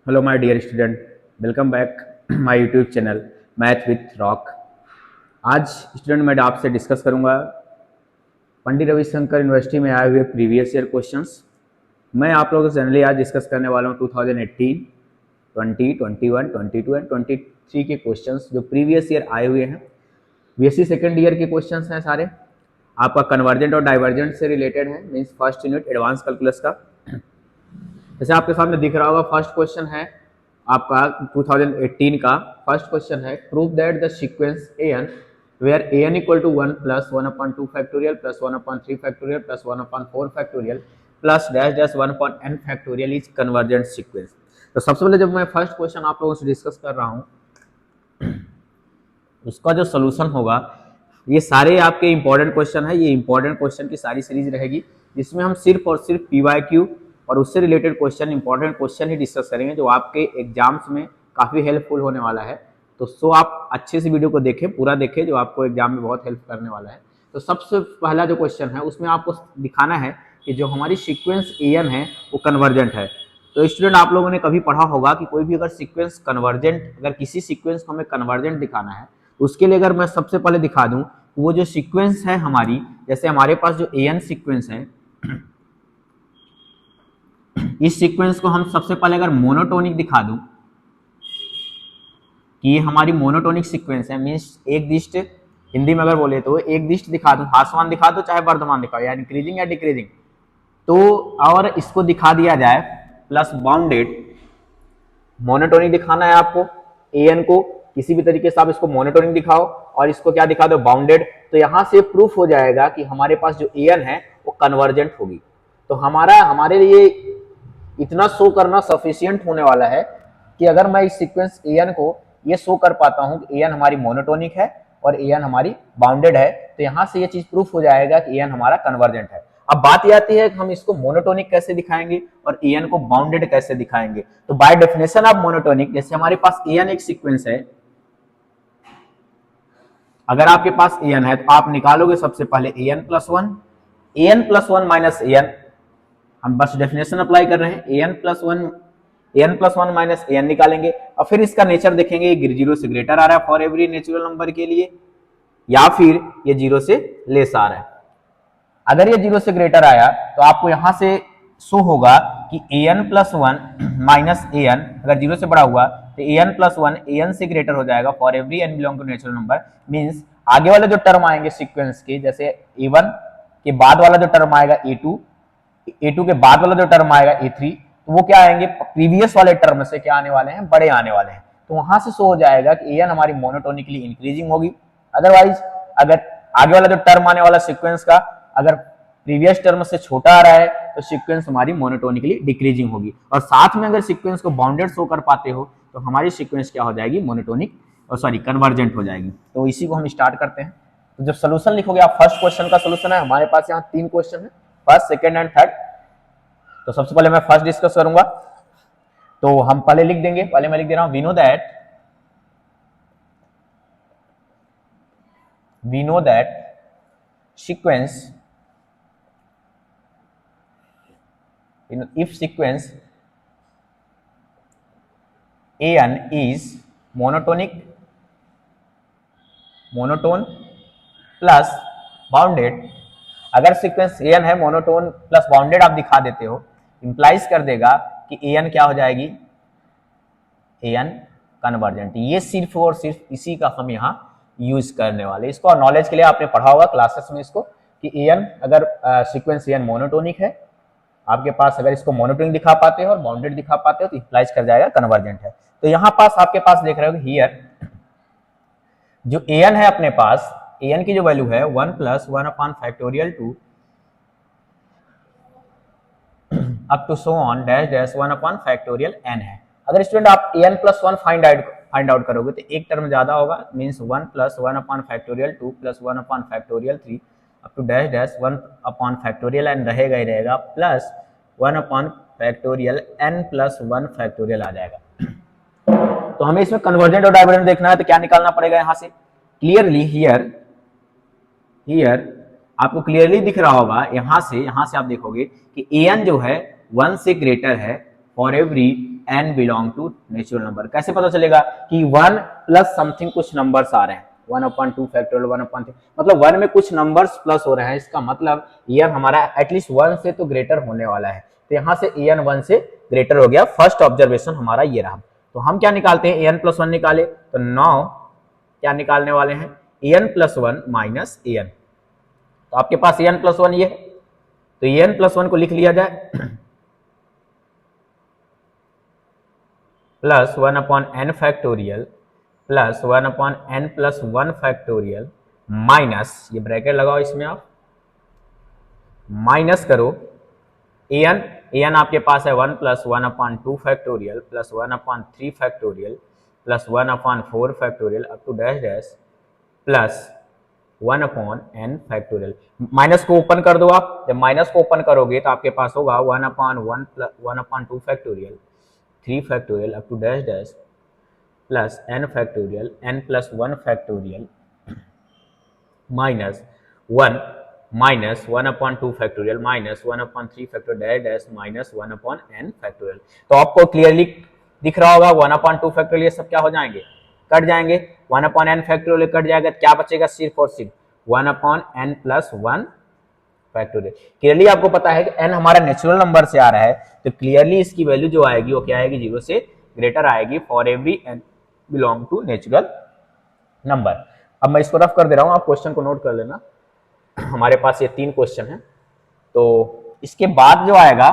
Hello my dear student, welcome back my YouTube channel math with Rock. आज student मैं आपसे discuss करूंगा Pandit Ravishankar university में आए हुए प्रीवियस ईयर क्वेश्चंस। मैं आप लोगों से जनरली आज डिस्कस करने वाला हूं 2018, 20, 21, 22 एंड 23 के क्वेश्चंस जो प्रीवियस ईयर आए हुए हैं। बीएससी सेकेंड ईयर के क्वेश्चंस हैं सारे। आपका कन्वर्जेंट और डाइवर्जेंट से रिलेटेड है, means first unit advance calculus का। जैसे आपके सामने दिख रहा होगा, फर्स्ट क्वेश्चन है आपका 2018 का। फर्स्ट क्वेश्चन है, prove that the sequence an where an equal to 1 plus 1/2 factorial plus 1/3 factorial plus 1/4 factorial plus dash dash 1/n factorial is convergent sequence. तो सबसे पहले जब मैं फर्स्ट क्वेश्चन आप लोगों से डिस्कस कर रहा हूँ, उसका जो सोल्यूशन होगा, ये सारे आपके इंपॉर्टेंट क्वेश्चन है। ये इंपॉर्टेंट क्वेश्चन की सारी सीरीज रहेगी जिसमें हम सिर्फ और सिर्फ पीवाईक्यू और उससे रिलेटेड क्वेश्चन, इंपॉर्टेंट क्वेश्चन ही डिस्कस करेंगे जो आपके एग्जाम्स में काफ़ी हेल्पफुल होने वाला है। तो सो आप अच्छे से वीडियो को देखें, पूरा देखें, जो आपको एग्जाम में बहुत हेल्प करने वाला है। तो सबसे पहला जो क्वेश्चन है उसमें आपको दिखाना है कि जो हमारी सीक्वेंस an है वो कन्वर्जेंट है। तो स्टूडेंट, आप लोगों ने कभी पढ़ा होगा कि कोई भी अगर सीक्वेंस कन्वर्जेंट, अगर किसी सीक्वेंस को हमें कन्वर्जेंट दिखाना है, उसके लिए अगर मैं सबसे पहले दिखा दूं वो जो सीक्वेंस है हमारी, जैसे हमारे पास जो an सीक्वेंस है, इस सीक्वेंस को हम सबसे पहले अगर मोनोटोनिक दिखा दूं कि ये हमारी मोनोटोनिक सीक्वेंस है, मींस एक दिष्ट, हिंदी में अगर बोले तो एक दिष्ट दिखा दूं, हासवान दिखा दो चाहे वर्धमान दिखाओ, या इंक्रीजिंग या डिक्रीजिंग, तो और इसको दिखा दिया जाए प्लस बाउंडेड, मोनोटोनिक दिखाना है आपको an को, किसी भी तरीके से आप इसको मोनोटोनिक दिखाओ और इसको क्या दिखा दो, बाउंडेड। तो यहां से प्रूफ हो जाएगा कि हमारे पास जो an है वो कन्वर्जेंट होगी। तो हमारे लिए इतना शो करना सफिशियंट होने वाला है कि अगर मैं इस सीक्वेंस an को ये शो कर पाता हूं कि an हमारी मोनोटोनिक है और an हमारी बाउंडेड है, तो यहां से ये चीज प्रूफ हो जाएगा कि an हमारा कन्वर्जेंट है। अब बात यह आती है कि हम इसको मोनोटोनिक कैसे दिखाएंगे और an को बाउंडेड कैसे दिखाएंगे। तो बाय डेफिनेशन ऑफ मोनोटोनिक, जैसे हमारे पास an एक सीक्वेंस है, अगर आपके पास an है तो आप निकालोगे सबसे पहले an+1 माइनस an, हम बस डेफिनेशन अप्लाई कर रहे हैं, an+1 माइनस an निकालेंगे और फिर इसका नेचर देखेंगे, ये 0 से ग्रेटर आ रहा है फॉर एवरी नेचुरल नंबर के लिए, या फिर ये 0 से लेस आ रहा है। अगर ये 0 से ग्रेटर आया तो आपको यहां से शो होगा कि an+1 माइनस an, अगर 0 से बड़ा हुआ तो an+1 an से ग्रेटर हो जाएगा for every n belong to natural number. Means आगे वाले जो टर्म आएंगे सीक्वेंस के, जैसे a1 के बाद वाला जो टर्म आएगा a2 के बाद वाला जो टर्म आएगा a3, तो वो क्या आएंगे, प्रीवियस वाले टर्म से क्या आने वाले हैं, बड़े आने वाले हैं। तो वहां से शो हो जाएगा कि an हमारी मोनोटोनिकली इंक्रीजिंग होगी। अदरवाइज अगर आगे वाला जो टर्म आने वाला सीक्वेंस का अगर प्रीवियस टर्म से छोटा आ रहा है तो सीक्वेंस हमारी मोनोटोनिकली डिक्रीजिंग होगी। और साथ में अगर सीक्वेंस को बाउंडेड शो कर पाते हो तो हमारी सीक्वेंस क्या हो जाएगी, मोनोटोनिक, सॉरी कन्वर्जेंट हो जाएगी। तो इसी को हम स्टार्ट करते हैं। तो जब सोल्यूशन लिखोगे आप, फर्स्ट क्वेश्चन का सोल्यूशन है, हमारे पास यहाँ 3 क्वेश्चन है, फर्स्ट, सेकेंड एंड थर्ड। तो सबसे पहले मैं फर्स्ट डिस्कस करूंगा, तो हम पहले लिख देंगे, पहले मैं लिख दे रहा हूं, we know that sequence, if sequence an is monotone plus bounded, अगर सीक्वेंस an है मोनोटोन प्लस बाउंडेड आप दिखा देते हो, इंप्लाइज कर देगा कि an क्या हो जाएगी, an कन्वर्जेंट। ये सिर्फ और सिर्फ इसी का हम यहाँ यूज करने वाले। इसको नॉलेज के लिए आपने पढ़ा होगा क्लासेस में इसको कि an, अगर सीक्वेंस an मोनोटोनिक है आपके पास, अगर इसको मोनोटोनिक दिखा पाते हो और बाउंडेड दिखा पाते हो तो इंप्लाइज कर जाएगा कन्वर्जेंट है। तो यहाँ पास आपके पास देख रहे हो हियर जो an है, अपने पास an की जो वैल्यू है 1 + 1/2 up to so on dash dash 1/n है। अगर स्टूडेंट आप an+1 फाइंड आउट करोगे तो एक टर्म ज्यादा होगा, means 1 + 1/2 plus 1/3 up to dash dash 1/n रहेगा ही रहेगा, प्लस 1/n+1 आ जाएगा। तो हमें इसमें कन्वर्जेंट और डाइवर्जेंट देखना है, तो क्या निकालना पड़ेगा यहां से, क्लियरली हियर आपको क्लियरली दिख रहा होगा, यहां से आप देखोगे कि an जो है 1 से ग्रेटर है for every n belong to natural number. कैसे पता चलेगा कि 1 प्लस समथिंग कुछ नंबर्स आ रहे हैं, 1/2 फैक्टोरियल 1/3, मतलब 1 में कुछ नंबर्स प्लस हो रहे हैं, इसका मतलब an हमारा एटलीस्ट 1 से तो ग्रेटर होने वाला है। तो यहाँ से an 1 से ग्रेटर हो गया, फर्स्ट ऑब्जर्वेशन हमारा ये रहा। तो हम क्या निकालते हैं, an + 1 निकाले, तो नाउ क्या निकालने वाले हैं, an + 1 माइनस an। तो आपके पास an + 1 ये है, तो an + 1 को लिख लिया जाए plus 1/n factorial plus 1/n + 1 factorial minus, ये ब्रैकेट लगाओ, इसमें आप माइनस करो an आपके पास है 1 + 1/2 factorial plus 1/3 factorial plus 1/4 factorial up to dash dash plus 1/n factorial. Minus को ओपन कर दो आप, जब माइनस को ओपन करोगे तो आपके पास होगा 1/1 + 1/2 factorial 3 factorial up to dash dash plus n factorial n + 1 factorial minus 1 minus 1/2 factorial minus 1/3 factorial dash dash minus 1/n factorial. तो आपको क्लियरली दिख रहा होगा 1/2 फैक्टोरियल ये सब क्या हो जाएंगे, कट जाएंगे, 1/n फैक्टोरियल कट जाएगा, क्या बचेगा सिर्फ और सिर्फ 1/n + 1 फैक्टोरियल। क्लियरली आपको पता है कि n हमारा नेचुरल नंबर से आ रहा है, तो क्लियरली इसकी वैल्यू जो आएगी वो क्या आएगी, 0 से ग्रेटर आएगी for every n belong to natural number. अब मैं इसको रफ कर दे रहा हूं, आप क्वेश्चन को नोट कर लेना। हमारे पास ये 3 क्वेश्चन है, तो इसके बाद जो आएगा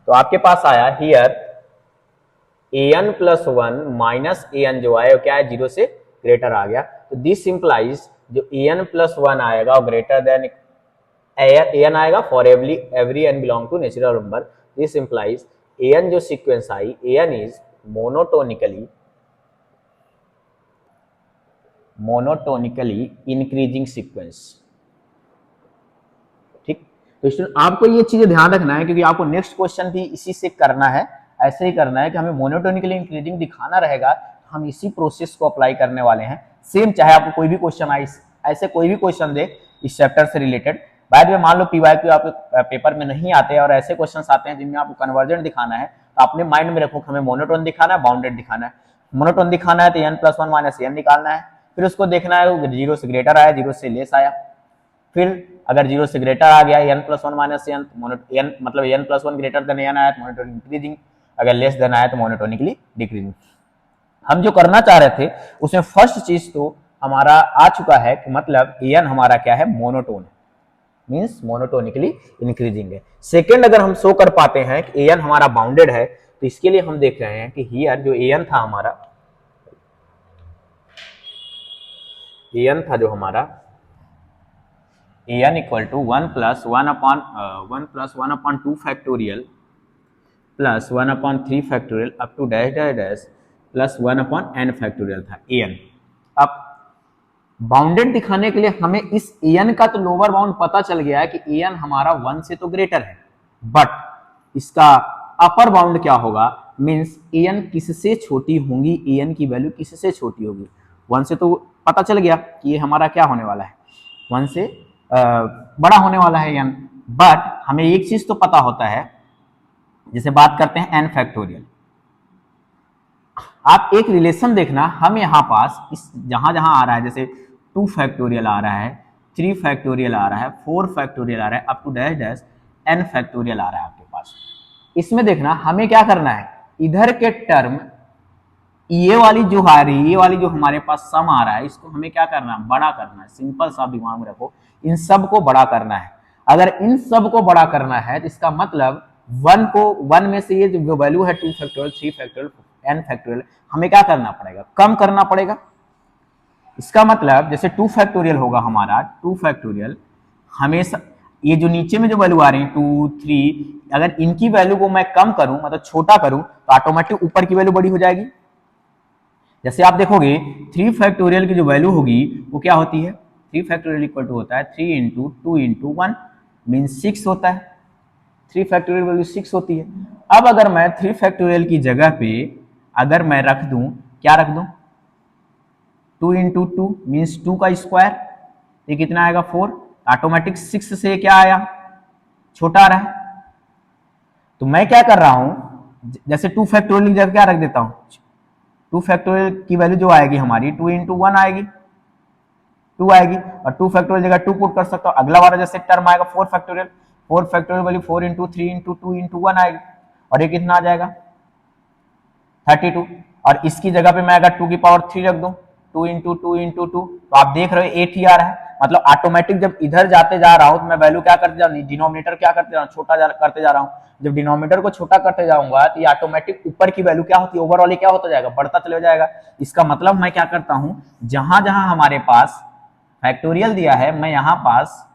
तो आपके पास आया हियर an + 1 माइनस an जो आया क्या है, 0 से ग्रेटर आ गया। तो दिस इंप्लाइज जो an + 1 आएगा और ग्रेटर देन an आएगा for every n belong to natural number. This implies an जो सीक्वेंस आई, an is monotonically increasing sequence. ठीक, तो स्टूडेंट आपको ये चीजें ध्यान रखना है, क्योंकि आपको नेक्स्ट क्वेश्चन भी इसी से करना है, ऐसे ही करना है कि हमें मोनोटोनिकली इंक्रीजिंग दिखाना रहेगा, हम इसी प्रोसेस को अप्लाई करने वाले हैं। सेम चाहे आपको कोई भी क्वेश्चन आए, ऐसे कोई भी क्वेश्चन दे इस चैप्टर से रिलेटेड, बाद में मान लो PYQ आपके पेपर में नहीं आते और ऐसे क्वेश्चन आते हैं जिनमें आपको कन्वर्जेंट दिखाना है, तो अपने माइंड में रखो हमें मोनोटोन दिखाना है, बाउंडेड दिखाना है। मोनोटोन दिखाना है तो n + 1 माइनस n निकालना है, फिर उसको देखना है 0 से ग्रेटर आया, 0 से लेस आया, फिर अगर 0 से ग्रेटर आ गया n + 1 माइनस n, n मतलब n + 1 ग्रेटर देन n आया तो मोनोटोनिक इंक्रीजिंग, अगर लेस देन आया तो मोनोटोनिकली डिक्रीजिंग। हम जो करना चाह रहे थे उसमें फर्स्ट चीज तो हमारा आ चुका है कि मतलब n हमारा क्या है, मोनोटोन, मींस मोनोटोनिकली इंक्रीजिंग है। सेकंड अगर हम शो कर पाते हैं कि an हमारा बाउंडेड है, तो इसके लिए हम देख रहे हैं कि हियर जो an था हमारा, an था जो हमारा an equal to 1 + 1/2 factorial plus 1/3 factorial up to dash dash dash plus 1/n factorial था an। अब बाउंडेड दिखाने के लिए हमें इस an का तो लोअर बाउंड पता चल गया है कि an हमारा 1 से तो ग्रेटर है, बट इसका अपर बाउंड क्या होगा, मींस an किससे छोटी होंगी, an की वैल्यू किससे छोटी होगी, 1 से तो पता चल गया कि ये हमारा क्या होने वाला है, 1 से बड़ा होने वाला है n, बट हमें एक चीज तो पता होता है, जैसे बात करते हैं n फैक्टोरियल, आप एक रिलेशन देखना, हम यहाँ पास इस जहां जहां आ रहा है, जैसे 2 फैक्टोरियल आ रहा है, 3 फैक्टोरियल आ रहा है, 4 फैक्टोरियल आ रहा है, up to dash dash n factorial आ रहा है आपके पास, इसमें देखना हमें क्या करना है, इधर के टर्म ये वाली जो आ रही है, ये वाली जो हमारे पास सम आ रहा है, इसको हमें क्या करना है, बड़ा करना है। सिंपल सा दिमाग में रखो, इन सब को बड़ा करना है। अगर इन सब को बड़ा करना है तो इसका मतलब 1 में से ये जो वैल्यू है 2 फैक्टोरियल 3 फैक्टोरियल n फैक्टोरियल, हमें क्या करना पड़ेगा, कम करना पड़ेगा। इसका मतलब जैसे 2 फैक्टोरियल होगा हमारा, 2 फैक्टोरियल हमेशा ये जो नीचे में जो वैल्यू आ रही है 2 3, अगर इनकी वैल्यू को मैं कम करूं, मतलब छोटा करूं, तो ऑटोमेटिक ऊपर की वैल्यू बड़ी हो जाएगी। जैसे आप देखोगे 3 फैक्टोरियल की जो वैल्यू होगी वो क्या होती है, 3 फैक्टोरियल इक्वल टू होता है 3 × 2 × 1 मीन्स 6 होता है, 3 फैक्टोरियल वैल्यू 6 होती है। अब अगर मैं 3 फैक्टोरियल की जगह पे अगर मैं रख दूं, क्या रख दूं, 2 × 2 मीन्स 2 का स्क्वायर, ये कितना आएगा 4, ऑटोमेटिक 6 से क्या आया, छोटा आ रहा है। तो मैं क्या कर रहा हूं, जैसे 2 फैक्टोरियल की जगह क्या रख देता हूं, 2 फैक्टोरियल की वैल्यू जो आएगी हमारी 2 into 1 आएगी, 2 आएगी, और 2 फैक्टोरियल जगह 2 पुट कर सकता हूं। अगला वाला जैसे टर्म आएगा 4 factorial, 4 factorial value 4 into 3 into 2 into 1 आएगी, और ये कितना आ जाएगा 32। और इसकी जगह पे मैं अगर 2 की पावर 3 रख दूं, 2 into 2 into 2, तो आप देख रहे हो 8 ही आ रहा है। मतलब ऑटोमेटिक जब इधर जाते जा रहा हूं तो मैं वैल्यू क्या करते जा रहा हूं, डिनोमिनेटर क्या करते जा रहा हूं, छोटा करते जा रहा हूं। जब डिनोमिनेटर को छोटा करते जाऊंगा तो ये ऑटोमेटिक ऊपर की वैल्यू क्या होती है, ओवरऑल क्या होता जाएगा, बढ़ता चले जाएगा। इसका मतलब मैं क्या करता हूं, जहां जहां हमारे पास फैक्टोरियल दिया है मैं यहां पास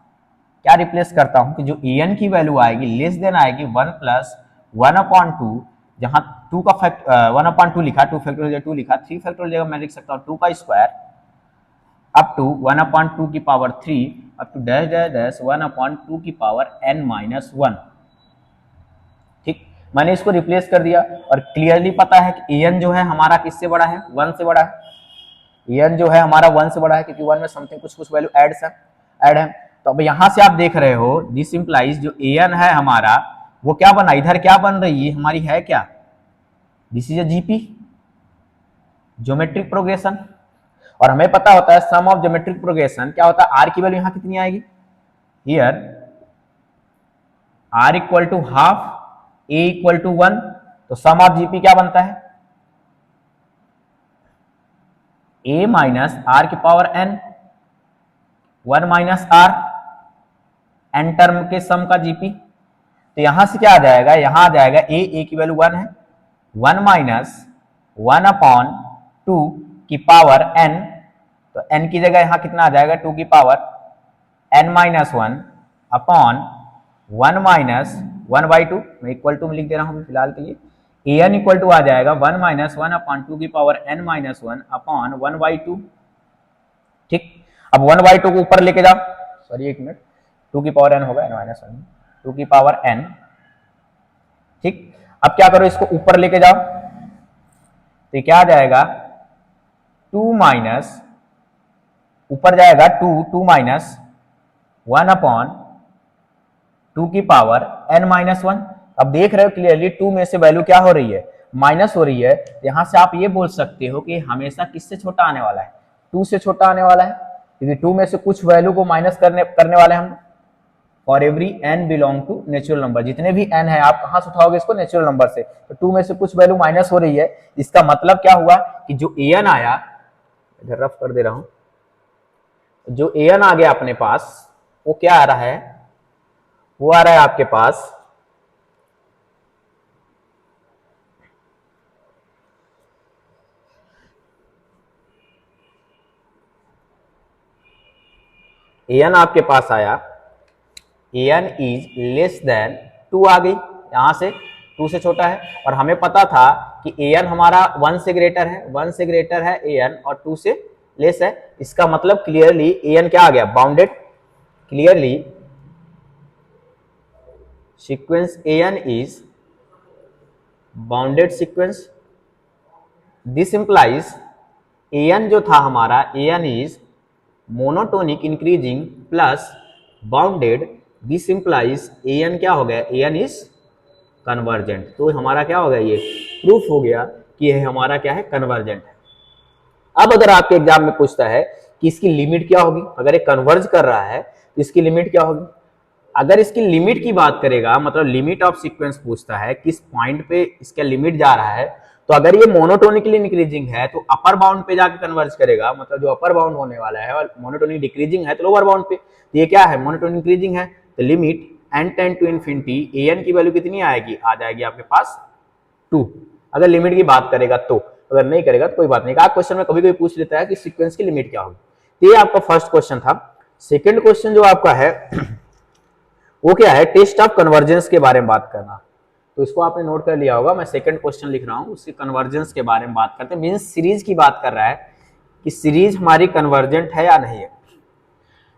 क्या रिप्लेस करता हूं कि जो en की वैल्यू आएगी लेस देन आएगी 1 प्लस 1/2, जहां 2 का 1/2 लिखा, 2 फैक्टोरियल 2 लिखा, 3 फैक्टोरियल जगह मैं लिख सकता हूं 2 का स्क्वायर अप टू 1/2 की power 3 up to dash dash dash 1/2 की पावर n-1। ठीक, मैंने इसको रिप्लेस कर दिया और क्लियरली पता है कि en जो है हमारा किससे बड़ा है, 1 से बड़ा है। en जो है हमारा 1 से बड़ा है क्योंकि 1 में समथिंग कुछ वैल्यू ऐड है। तो अब यहां से आप देख रहे हो दिस इंप्लाइज जो an है हमारा वो क्या बना, इधर क्या बन रही है हमारी, है क्या, this is a GP, geometric progression. और हमें पता होता है सम ऑफ ज्योमेट्रिक प्रोग्रेशन क्या होता है, आर की वैल्यू यहां कितनी आएगी, here r equal to half a equal to 1, तो सम ऑफ जीपी क्या बनता है, ए माइनस आर की power n, 1 minus r, n term के सम का जीपी। तो यहां से क्या आ जाएगा, यहां आ जाएगा ए की वैल्यू 1 है, 1 माइनस 1/2 की पावर n, तो n की जगह यहां कितना आ जाएगा 2 की पावर n-1 अपॉन 1 माइनस 1/2, मैं इक्वल टू में लिख दे रहा हूं फिलहाल के लिए। an इक्वल टू आ जाएगा 1 माइनस 1/2 की पावर n-1 अपॉन 1/2। ठीक, अब 1/2 को ऊपर लेके जाओ, सॉरी एक मिनट, 2 की पावर n होगा n-1, 2 की पावर n। ठीक, अब क्या करो, इसको ऊपर लेके जाओ तो क्या आ जाएगा 2 माइनस, ऊपर जाएगा 2 माइनस 1/2 की पावर n-1। अब देख रहे हो क्लियरली 2 में से वैल्यू क्या हो रही है, माइनस हो रही है। यहां से आप ये बोल सकते हो कि हमेशा किससे छोटा आने वाला है, 2 से छोटा आने वाला है, क्योंकि 2 में से कुछ वैल्यू को माइनस करने वाले हम। For every n belong to natural number, जितने भी n है आप कहां से उठाओगे इसको, नेचुरल नंबर से। तो 2 में से कुछ वैल्यू माइनस हो रही है, इसका मतलब क्या हुआ कि जो an आया, इधर रफ कर दे रहा हूं, जो an आ गया अपने पास वो क्या आ रहा है, वो आ रहा है आपके पास an आपके पास आया, an इज लेस देन 2 आ गई, यहां से 2 से छोटा है। और हमें पता था कि an हमारा 1 से ग्रेटर है, 1 से ग्रेटर है an और 2 से लेस है। इसका मतलब क्लियरली an क्या आ गया, bounded. Clearly sequence an is bounded sequence. This implies an जो था हमारा, an is monotonic increasing plus bounded. This implies an क्या हो गया, an इज कन्वर्जेंट। तो हमारा क्या हो गया, ये प्रूफ हो गया कि यह हमारा क्या है, कन्वर्जेंट है। अब अगर आपके एग्जाम में पूछता है कि इसकी लिमिट क्या होगी, अगर ये कन्वर्ज कर रहा है तो इसकी लिमिट क्या होगी। अगर इसकी लिमिट की बात करेगा, मतलब लिमिट ऑफ सीक्वेंस पूछता है किस पॉइंट पे इसका लिमिट जा रहा है, तो अगर ये मोनोटोनिकली इंक्रीजिंग है तो अपर बाउंड पे जाकर कन्वर्ज करेगा, मतलब जो अपर बाउंड होने वाला है, और मोनोटोनिक डिक्रीजिंग है तो लोअर बाउंड पे। तो ये क्या है, मोनोटोनिक इंक्रीजिंग है, तो limit n tend to infinity an की वैल्यू कितनी आएगी, आ जाएगी आपके पास 2, अगर लिमिट की बात करेगा तो। अगर नहीं करेगा तो कोई बात नहीं। आप क्वेश्चन में कभी कभी पूछ लेता है कि सीक्वेंस की लिमिट क्या होगी। तो ये आपका फर्स्ट क्वेश्चन था। सेकंड क्वेश्चन जो आपका है वो क्या है, टेस्ट ऑफ कन्वर्जेंस के बारे में बात करना। तो इसको आपने नोट कर लिया होगा, मैं सेकंड क्वेश्चन लिख रहा हूं, उसके कन्वर्जेंस के बारे में बात करते हैं। मींस सीरीज की बात कर रहा है कि सीरीज हमारी कन्वर्जेंट है या नहीं है।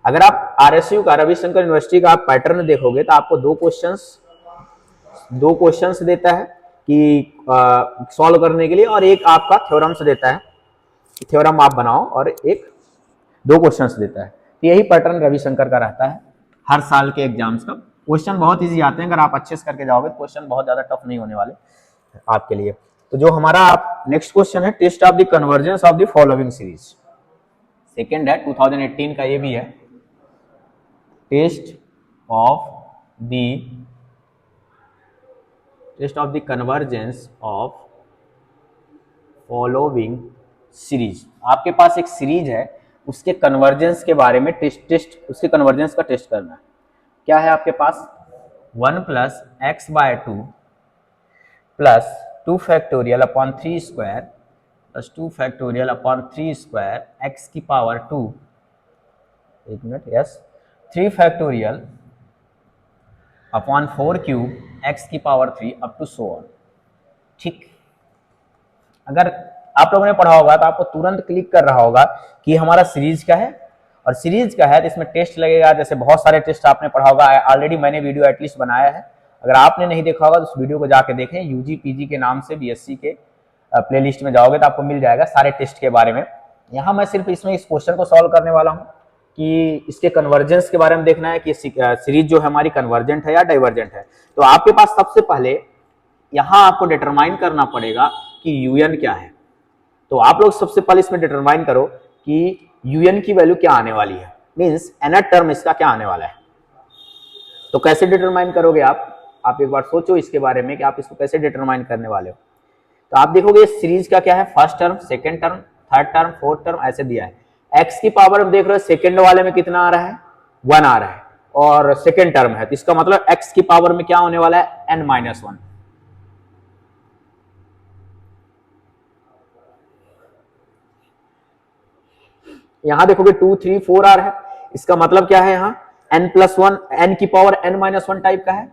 अगर आप आरएसयू का, रविशंकर यूनिवर्सिटी का आप पैटर्न देखोगे तो आपको दो क्वेश्चंस देता है कि सॉल्व करने के लिए, और एक आपका थ्योरम्स देता है, थ्योरम आप बनाओ, और एक 2 क्वेश्चंस देता है। तो यही पैटर्न रविशंकर का रहता है हर साल के एग्जाम्स का। क्वेश्चन बहुत इजी आते हैं, अगर आप अच्छे से करके जाओगे तो क्वेश्चन बहुत ज्यादा टफ नहीं होने वाले आपके लिए। तो जो हमारा नेक्स्ट क्वेश्चन है, test of the convergence of the following series, second है 2018 का, ये भी है test of the convergence of following series. आपके पास एक सीरीज है, उसके कन्वर्जेंस के बारे में टेस्ट उसके कन्वर्जेंस का टेस्ट करना है। क्या है आपके पास 1 plus x by 2 plus 2 factorial upon 3 square plus 2 factorial upon 3 square x की पावर 2, एक minute, yes, 3 factorial upon 4 cube x की power 3 up to so on. ठीक, अगर आप लोगों ने पढ़ा होगा तो आपको तुरंत क्लिक कर रहा होगा कि हमारा सीरीज का है, और सीरीज का है तो इसमें टेस्ट लगेगा। जैसे बहुत सारे टेस्ट आपने पढ़ा होगा, ऑलरेडी मैंने वीडियो एटलीस्ट बनाया है, अगर आपने नहीं देखा होगा तो उस वीडियो को जाके देखें। यूजी पीजी के नाम से बीएससी के प्लेलिस्ट में जाओगे तो आपको मिल जाएगा सारे टेस्ट के बारे में। यहाँ मैं सिर्फ इसमें इस क्वेश्चन को सॉल्व करने वाला हूँ कि इसके कन्वर्जेंस के बारे में देखना है कि सीरीज जो है हमारी कन्वर्जेंट है या डाइवर्जेंट है। तो आपके पास सबसे पहले यहाँ आपको डिटरमाइन करना पड़ेगा कि यूएन क्या है। तो आप लोग सबसे पहले इसमें डिटरमाइन करो कि यूएन की वैल्यू क्या आने वाली है, मीन्स nth टर्म इसका क्या आने वाला है। तो कैसे डिटरमाइन करोगे आप एक बार सोचो इसके बारे में कि आप इसको कैसे डिटरमाइन करने वाले हो। तो आप देखोगे सीरीज का क्या है, first term, second term, third term, fourth term, ऐसे दिया है। एक्स की पावर देख रहे हो सेकेंड वाले में कितना आ रहा है, 1 आ रहा है, और सेकेंड टर्म है, तो इसका मतलब एक्स की पावर में क्या होने वाला है, n-1। यहां देखोगे 2 3 4 आ रहा है, इसका मतलब क्या है, यहाँ n+1, n की पावर n-1 टाइप का है,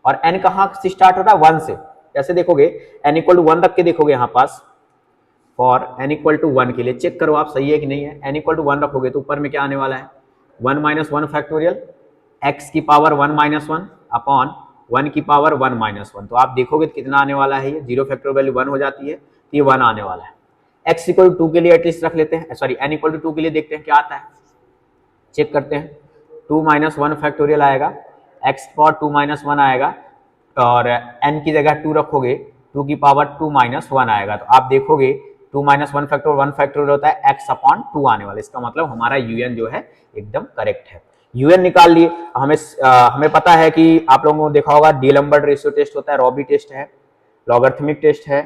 और n कहां से स्टार्ट होता है, 1 से। कैसे देखोगे, n = 1 रख के देखोगे यहाँ पास, फॉर n = 1 के लिए चेक करो आप सही है कि नहीं है। n = 1 रखोगे तो ऊपर में क्या आने वाला है, 1 - 1 फैक्टोरियल x की पावर 1-1 अपॉन 1 की पावर 1-1। तो आप देखोगे तो कितना आने वाला है, ये 0 फैक्टोरियल वैल्यू 1 हो जाती है, तो ये 1 आने वाला है। x = 2 के लिए एटलीस्ट रख लेते हैं, सॉरी n = 2 के लिए देखते हैं क्या आता है, चेक करते हैं। 2 - 1 फैक्टोरियल आएगा, x पावर 2 - 1 आएगा, और n की जगह 2 रखोगे, 2 की पावर 2-1 आएगा। तो आप देखोगे 2 - 1 फैक्टोरियल होता है x/2 आने वाला। इसका मतलब हमारा un जो है एकदम करेक्ट है। un निकाल लिए। हमें पता है कि आप लोगों ने देखा होगा डी-एल्बर्ट रेशियो टेस्ट होता है, रॉबी टेस्ट है, लॉगरिथमिक टेस्ट है,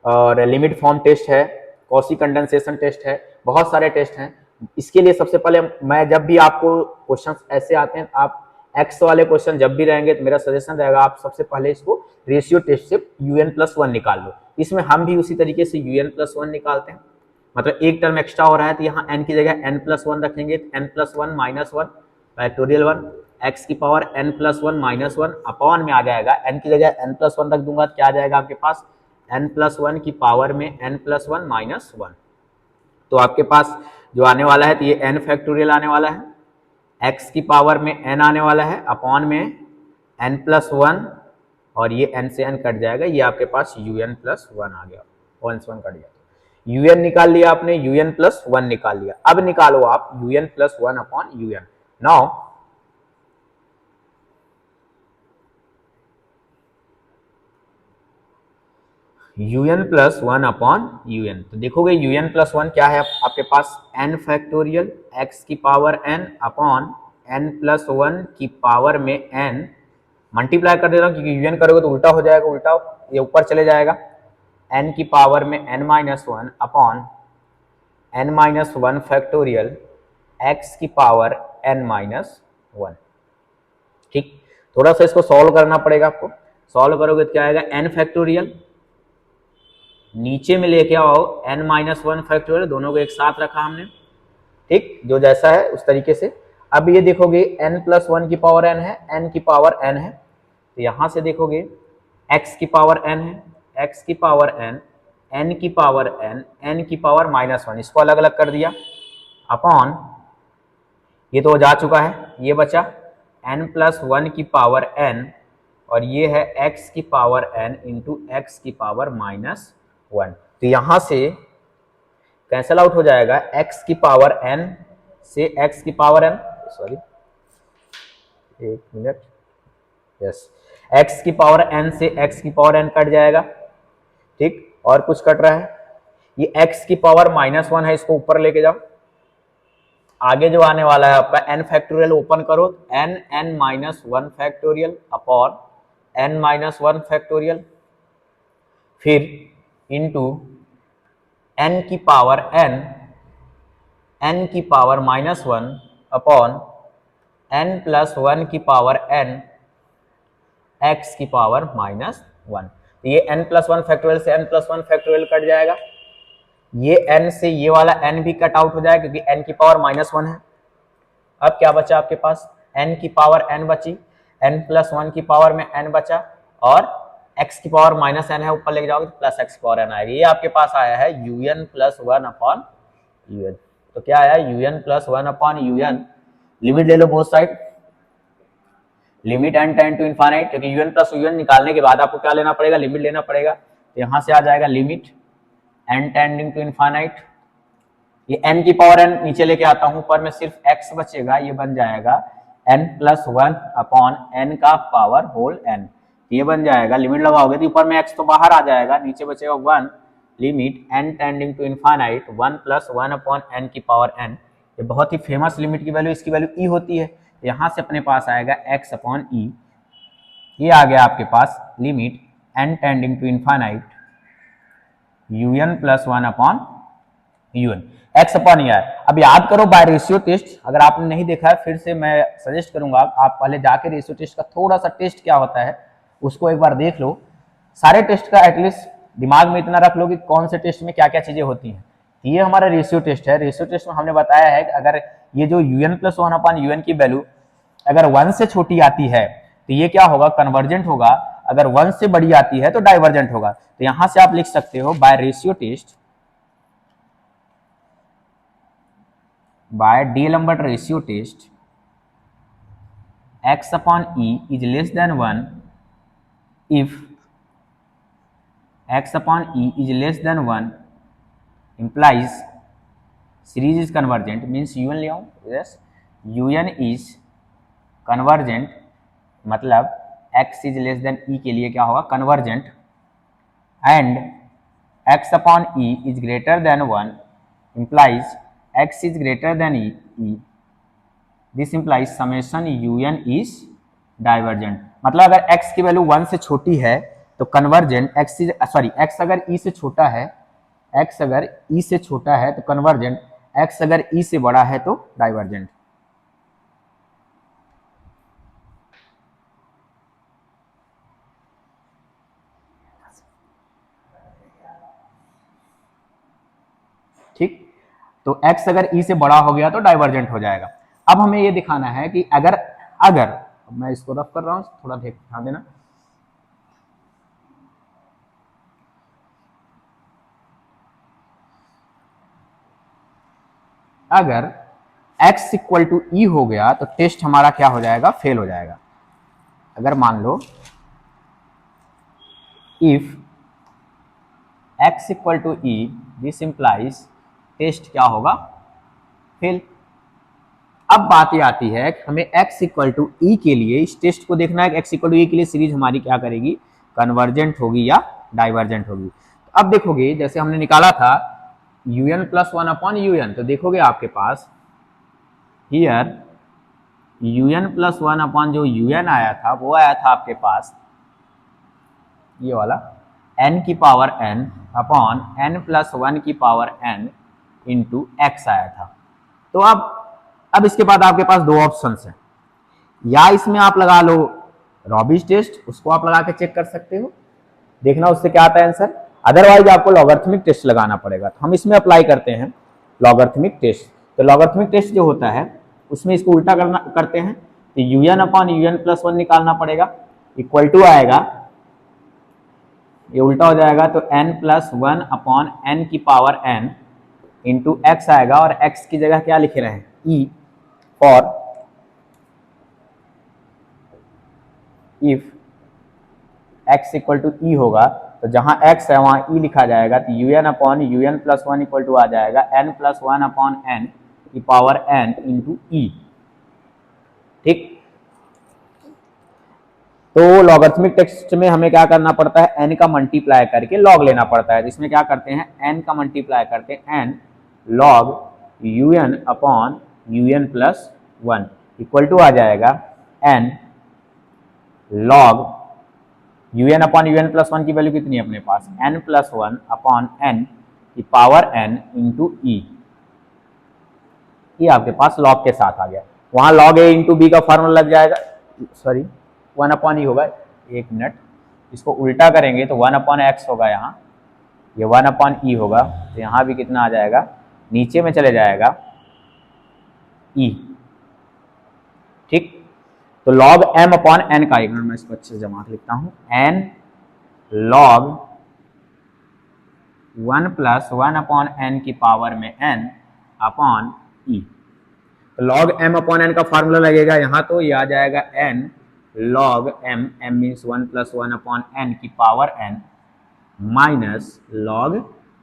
और लिमिट फॉर्म टेस्ट है, कॉची कंडेंसेशन टेस्ट है, बहुत सारे टेस्ट हैं। इसके लिए सबसे पहले मैं, जब भी आपको क्वेश्चन ऐसे आते हैं, आप एक्स वाले क्वेश्चन जब भी रहेंगे तो मेरा सजेशन रहेगा आप सबसे पहले इसको रेशियो टेस्ट से un+1 निकाल लो। इसमें हम भी उसी तरीके से un+1 निकालते हैं, मतलब एक टर्म एक्स्ट्रा हो रहा है तो यहाँ n की जगह n+1 रखेंगे, n+1 - 1 फैक्टोरियल 1 x की पावर n+1 - 1 अपॉन में आ जाएगा, n की जगह n+1 रख दूंगा तो क्या आ जाएगा आपके पास, n+1 की पावर में n+1 - 1। तो आपके पास जो आने वाला है तो ये n फैक्टोरियल आने वाला है, x की पावर में n आने वाला है, अपॉन में n+1, और ये n से n कट जाएगा, ये आपके पास un+1 आ गया, 1 से 1 कट गया। un निकाल लिया आपने, un+1 निकाल लिया। अब निकालो आप un+1 upon un। Now un+1 upon un, तो देखोगे un+1 क्या है आपके पास, n फैक्टोरियल x की पावर n अपॉन n+1 की पावर में n, मल्टीप्लाई कर दे रहा हूँ क्योंकि un करोगे तो उल्टा हो जाएगा, उल्टा ये ऊपर चले जाएगा, n की पावर में n-1 upon n-1 factorial x की पावर n-1। ठीक, थोड़ा सा इसको सॉल्व करना पड़ेगा आपको। सॉल्व करोगे तो क्या आएगा, n फैक्टोरियल, नीचे में लेके आओ n-1 फैक्टोरियल, दोनों को एक साथ रखा हमने, ठीक, जो जैसा है उस तरीके से। अब ये देखोगे n+1 की पावर n है, n की पावर n है, तो यहां से देखोगे x की पावर n है, x की पावर n, n की पावर n, n की पावर -1, इसको अलग अलग कर दिया, अपॉन ये तो जा चुका है, ये बचा n+1 की पावर n, और ये है x की पावर n इंटू x की पावर -1। तो यहां से कैंसल आउट हो जाएगा, x की पावर n से x की पावर n, सॉरी एक मिनट, यस, x की पावर n से x की पावर n कट जाएगा, ठीक। और कुछ कट रहा है, ये x की पावर -1 है, इसको ऊपर लेके जाओ। आगे जो आने वाला है आपका n फैक्टोरियल ओपन करो, n-1 factorial upon n-1 factorial, फिर इंटू n की पावर n की पावर -1 अपॉन n+1 की पावर n x की पावर -1। ये n+1 फैक्टोरियल से n+1 फैक्टोरियल कट जाएगा, ये n से ये वाला n भी कट आउट हो जाएगा क्योंकि n की पावर -1 है। अब क्या बचा आपके पास, n की पावर n बची, n+1 की पावर में n बचा, और x की पावर -n है, ऊपर लेके जाओगे तो प्लस x की पावर n आएगी। ये आपके पास आया है un+1 अपॉन un। तो क्या आया, un+1 अपॉन un। लिमिट ले लो both side, limit n tend to infinite, क्योंकि un प्लस un निकालने के बाद आपको क्या लेना पड़ेगा, लिमिट लेना पड़ेगा। तो यहां से आ जाएगा limit n tending to infinite, ये n की पावर n नीचे लेके आता हूं, पर में सिर्फ x बचेगा, ये बन जाएगा n+1 अपॉन n का पावर होल n। ये बन जाएगा, लिमिट लगाओगे तो ऊपर में x तो बाहर आ जाएगा, नीचे बचेगा 1, limit n tending to infinite 1+1 upon n की पावर n। ये बहुत ही फेमस लिमिट की वैल्यू, इसकी वैल्यू e होती है। यहां से अपने पास आएगा x अपॉन e, ये आ गया आपके पास limit n tending to infinite un+1 upon un, x upon e। अब याद करो बाय रेशियो टेस्ट, अगर आपने नहीं देखा है फिर से मैं सजेस्ट करूंगा आप पहले जाके रेशियो टेस्ट का थोड़ा सा टेस्ट क्या होता है उसको एक बार देख लो। सारे टेस्ट का एटलीस्ट दिमाग में इतना रख लो कि कौन से टेस्ट में क्या क्या चीजें होती हैं। ये हमारा रेशियो टेस्ट है, रेशियो टेस्ट में हमने बताया है कि अगर ये जो un+1 अपॉन un की वैल्यू अगर 1 से छोटी आती है तो ये क्या होगा, कन्वर्जेंट होगा, अगर 1 से बड़ी आती है तो डाइवर्जेंट होगा। तो यहां से आप लिख सकते हो by ratio test, by D'Alembert ratio test, x upon e is less than 1 if x upon e is less than 1 implies series is convergent, means un ले आओ, yes, un is convergent, मतलब x is less than e के लिए क्या होगा, convergent, and x upon e is greater than 1 implies x is greater than e, this implies summation un is divergent. मतलब अगर x की वैल्यू 1 से छोटी है तो कन्वर्जेंट, x अगर e से छोटा है, x अगर e से छोटा है तो कन्वर्जेंट, x अगर e से बड़ा है तो डाइवर्जेंट। ठीक, तो x अगर e से बड़ा हो गया तो डाइवर्जेंट हो जाएगा। अब हमें ये दिखाना है कि अगर अगर मैं इसको रफ कर रहा हूं, थोड़ा ध्यान देना, अगर x इक्वल टू ई हो गया तो टेस्ट हमारा क्या हो जाएगा, फेल हो जाएगा। अगर मान लो if x equal to e, this implies test क्या होगा, फेल। अब बात ये आती है कि हमें x इक्वल टू ई के लिए इस टेस्ट को देखना है कि x इक्वल टू ई के लिए सीरीज हमारी क्या करेगी, कन्वर्जेंट होगी या डाइवर्जेंट होगी। तो अब देखोगे जैसे हमने निकाला था un+1 अपॉन un, तो देखोगे आपके पास हियर un+1 अपॉन जो un आया था वो आया था आपके पास ये वाला n की पावर n अपॉन n+1 की पावर n इंटू x आया था। तो अब इसके बाद आपके पास दो ऑप्शंस हैं, या इसमें आप लगा लो रॉबिज टेस्ट, उसको आप लगा के चेक कर सकते हो, देखना उससे क्या आता है आंसर, अदरवाइज आपको लॉगरिथमिक टेस्ट लगाना पड़ेगा। तो हम इसमें अप्लाई करते हैं लॉगरिथमिक टेस्ट। तो लॉगरिथमिक टेस्ट जो होता है उसमें इसको उल्टा करते हैं, तो un अपॉन un+1 निकालना पड़ेगा, इक्वल टू आएगा, ये उल्टा हो जाएगा तो n+1 अपॉन n की पावर n इंटू x आएगा, और x की जगह क्या लिखे रहे हैं, e, for if x equal to e होगा तो जहां x है वहां e लिखा जाएगा, तो un upon un plus one equal to आ जाएगा n plus one upon n की पावर n इंटू ई। ठीक, तो लॉगरिथमिक टेक्स्ट में हमें क्या करना पड़ता है, n का मल्टीप्लाई करके लॉग लेना पड़ता है। इसमें क्या करते हैं, n का मल्टीप्लाई करते हैं n log un upon un plus one equal to आ जाएगा n log un upon un plus one की वैल्यू कितनी है अपने पास, n plus one upon n की पावर n इंटू ई। ये आपके पास लॉग के साथ आ गया। वहां लॉग ए इंटू बी का फॉर्मूला लग जाएगा, सॉरी वन अपॉन ई होगा, एक मिनट, इसको उल्टा करेंगे तो वन अपॉन एक्स होगा, यहाँ ये वन अपॉन ई होगा, तो यहाँ भी कितना आ जाएगा, नीचे में चले जाएगा ई। ठीक, तो लॉग m अपॉन n का, एक मिनट मैं इसको अच्छे से जमा के लिखता हूं, n log one plus one upon n की पावर में n अपॉन ई। तो लॉग m अपॉन n का फॉर्मूला लगेगा यहाँ, तो ये आ जाएगा n log m, m means one plus one upon n की power n minus log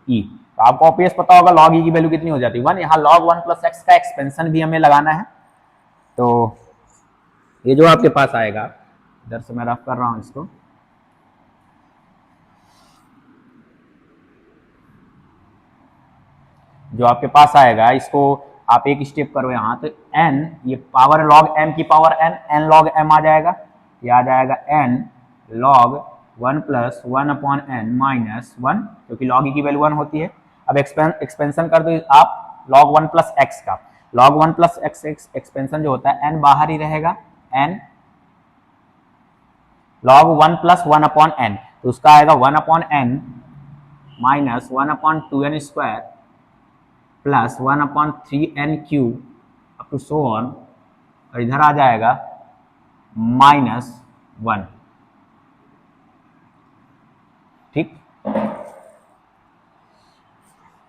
e। तो आपको ऑब्वियस पता होगा लॉग e की वैल्यू कितनी हो जाती है, वन। यहाँ लॉग वन प्लस एक्स का एक्सपेंशन भी हमें लगाना है, तो ये जो आपके पास आएगा, इधर से मैं रफ कर रहा हूं इसको, जो आपके पास आएगा इसको आप एक स्टेप करो यहाँ, तो n ये पावर लॉग m की पावर n लॉग m आ जाएगा, ये आ जाएगा n log one plus one upon n minus one, क्योंकि लॉग e की वैल्यू वन होती है। अब एक्सपेंशन कर दो आप लॉग वन प्लस एक्स का, log one plus x expansion जो होता है n बाहर ही रहेगा, n log one plus one upon n, तो उसका आएगा one upon n minus one upon two n square plus one upon three n cube up to so on, और इधर आ जाएगा माइनस वन। ठीक,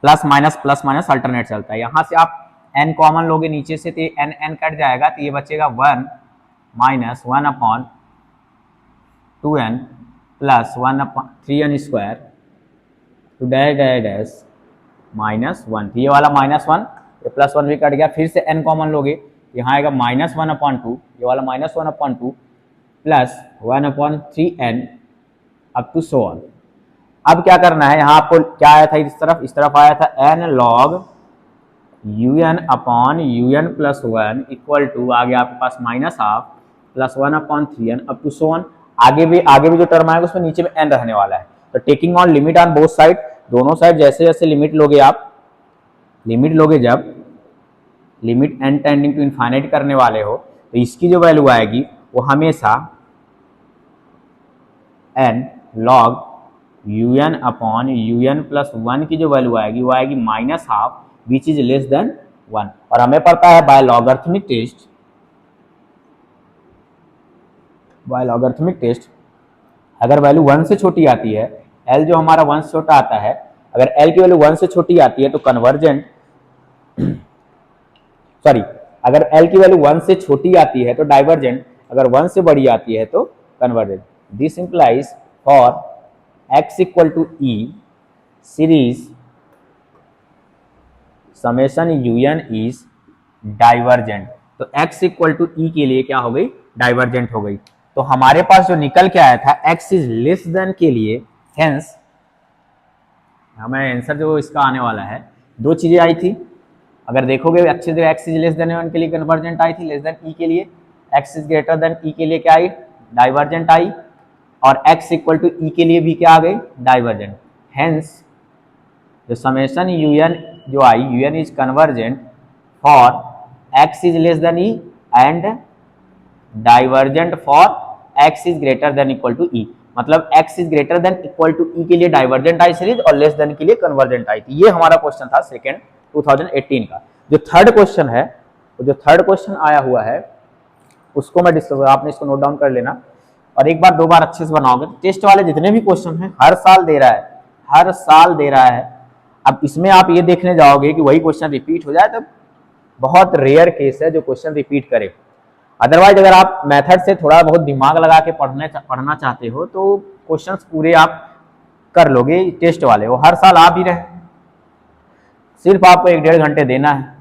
प्लस माइनस अल्टरनेट चलता है। यहां से आप n कॉमन लोगे नीचे से, तो ये n कट जाएगा, तो ये बचेगा one minus one upon two n plus one upon three n square two dash dash dash minus one. ये वाला माइनस वन, ये प्लस वन भी कट गया, फिर से n कॉमन लोगे, यहाँ आएगा माइनस वन अपॉन टू, ये वाला minus one upon two plus one upon three n up to so on. अब क्या करना है, यहाँ आपको क्या आया था, इस तरफ आया था n log un upon un plus one equal to, आगे आपके पास minus half plus one upon three n up to so on. आगे भी जो टर्म आएगा उसमें नीचे में n रहने वाला है। तो taking on limit on both side, दोनों साइड जैसे जैसे लिमिट लोगे आप, लिमिट लोगे जब limit n tending to infinite करने वाले हो, तो इसकी जो वैल्यू आएगी वो हमेशा n log un upon un plus one की जो वैल्यू आएगी वो आएगी minus half which is less then one. और हमें पता है बाय लॉगरिथमिक टेस्ट अगर वैल्यू वन से छोटी आती है, l जो हमारा वन से छोटा आता है, अगर l की वैल्यू वन से छोटी आती है तो कन्वर्जेंट, सॉरी, अगर l की वैल्यू वन से छोटी आती है तो डाइवर्जेंट, अगर वन से बड़ी आती है तो convergent. This implies for x equal to e series summation un is divergent. तो x इक्वल टू e के लिए क्या हो गई, डाइवर्जेंट हो गई। तो हमारे पास जो निकल के आया था x इज लेस देन के लिए, हेंस हमारा आंसर जो इसका आने वाला है, दो चीजें आई थी, अगर देखोगे अच्छे से, x is less then one के लिए कन्वर्जेंट आई थी, लेस देन e के लिए, x is greater then e के लिए क्या आई, डाइवर्जेंट आई, और x इक्वल टू e के लिए भी क्या आ गई, डाइवर्जेंट। हेंस जो समेशन un जो आई, un is convergent for x is less than e and divergent for x is greater than equal to e। मतलब x is greater than equal to e के लिए डाइवर्जेंट आई series और less than के लिए convergent आई थी। ये हमारा क्वेश्चन था सेकंड 2018 का। जो थर्ड क्वेश्चन है, जो थर्ड क्वेश्चन आया हुआ है उसको मैं डिस्कस, आपने इसको नोट डाउन कर लेना और एक बार दो बार अच्छे से बनाओगे। टेस्ट वाले जितने भी क्वेश्चन हैं हर साल दे रहा है, हर साल दे रहा है। अब इसमें आप ये देखने जाओगे कि वही क्वेश्चन रिपीट हो जाए तो बहुत रेयर केस है जो क्वेश्चन रिपीट करे। अदरवाइज अगर आप मेथड से थोड़ा बहुत दिमाग लगा के पढ़ना चाहते हो तो क्वेश्चंस पूरे आप कर लोगे टेस्ट वाले, वो हर साल आ भी रहे, सिर्फ आपको 1-1.5 घंटे देना है।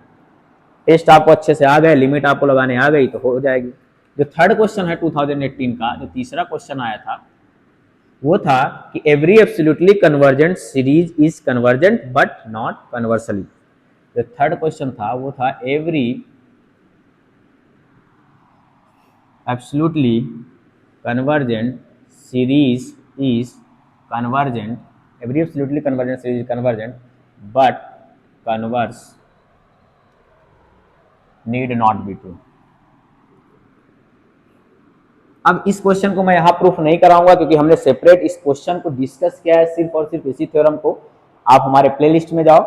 टेस्ट आपको अच्छे से आ गए, लिमिट आपको लगाने आ गई तो हो जाएगी। जो थर्ड क्वेश्चन है 2018 का, जो तीसरा क्वेश्चन आया था वो था कि every absolutely convergent series is convergent but not conversely. जो थर्ड क्वेश्चन था वो था every absolutely convergent series is convergent, every absolutely convergent series is convergent but converse need not be true. अब इस क्वेश्चन को मैं यहां प्रूफ नहीं कराऊंगा क्योंकि हमने सेपरेट इस क्वेश्चन को डिस्कस किया है सिर्फ और सिर्फ इसी थ्योरम को। आप हमारे प्लेलिस्ट में जाओ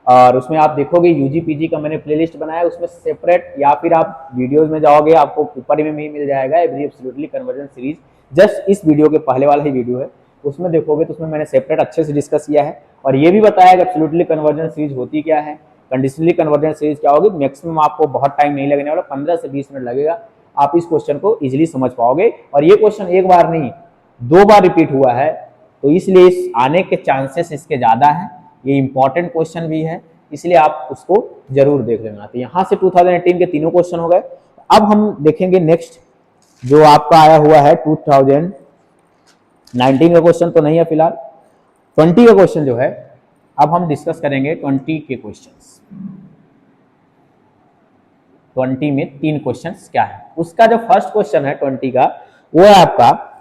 और उसमें आप देखोगे यूजी पीजी का मैंने प्लेलिस्ट बनाया है, उसमें सेपरेट, या फिर आप वीडियोज में जाओगे आपको ऊपर में भी मिल जाएगा every absolutely convergent series. Just इस वीडियो के पहले वाला ही वीडियो है, उसमें देखोगे तो उसमें मैंने सेपरेट अच्छे से डिस्कस किया है और ये भी बताया कि एब्सोल्युटली कन्वर्जेंट सीरीज होती क्या है, कंडीशनली कन्वर्जेंट सीरीज क्या होगी। मैक्सिमम आपको बहुत टाइम नहीं लगने वाला, 15 से 20 मिनट लगेगा, आप इस क्वेश्चन को इजीली समझ पाओगे। और ये क्वेश्चन एक बार नहीं 2 बार रिपीट हुआ है, तो इसलिए इस आने के चांसेस इसके ज्यादा हैं। ये इंपॉर्टेंट क्वेश्चन भी है, इसलिए आप उसको जरूर देख लेना। तो यहाँ से 2018 के तीनों क्वेश्चन हो गए। अब हम देखेंगे नेक्स्ट जो आपका आया हुआ है 2019 का क्वेश्चन तो नहीं है फिलहाल, 20 का क्वेश्चन जो है अब हम डिस्कस करेंगे 20 के क्वेश्चंस। 20 में 3 क्वेश्चंस क्या है। उसका जो फर्स्ट क्वेश्चन है 20 का वो है आपका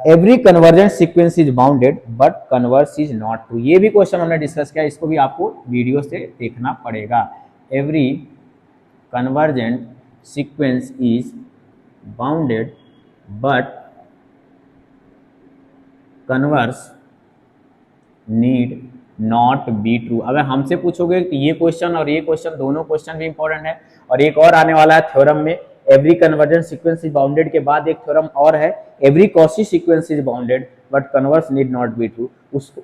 every convergent sequence is bounded but converse is not true. ये भी क्वेश्चन हमने डिस्कस किया, इसको भी आपको वीडियो से देखना पड़ेगा। Every convergent sequence is bounded but converse need not be true. अगर हमसे पूछोगे कि ये क्वेश्चन और ये क्वेश्चन, दोनों क्वेश्चन भी इंपॉर्टेंट है। और एक और आने वाला है थ्योरम में, every convergent sequence is bounded के बाद एक थ्योरम और है, every Cauchy sequence is bounded but converse need not be true,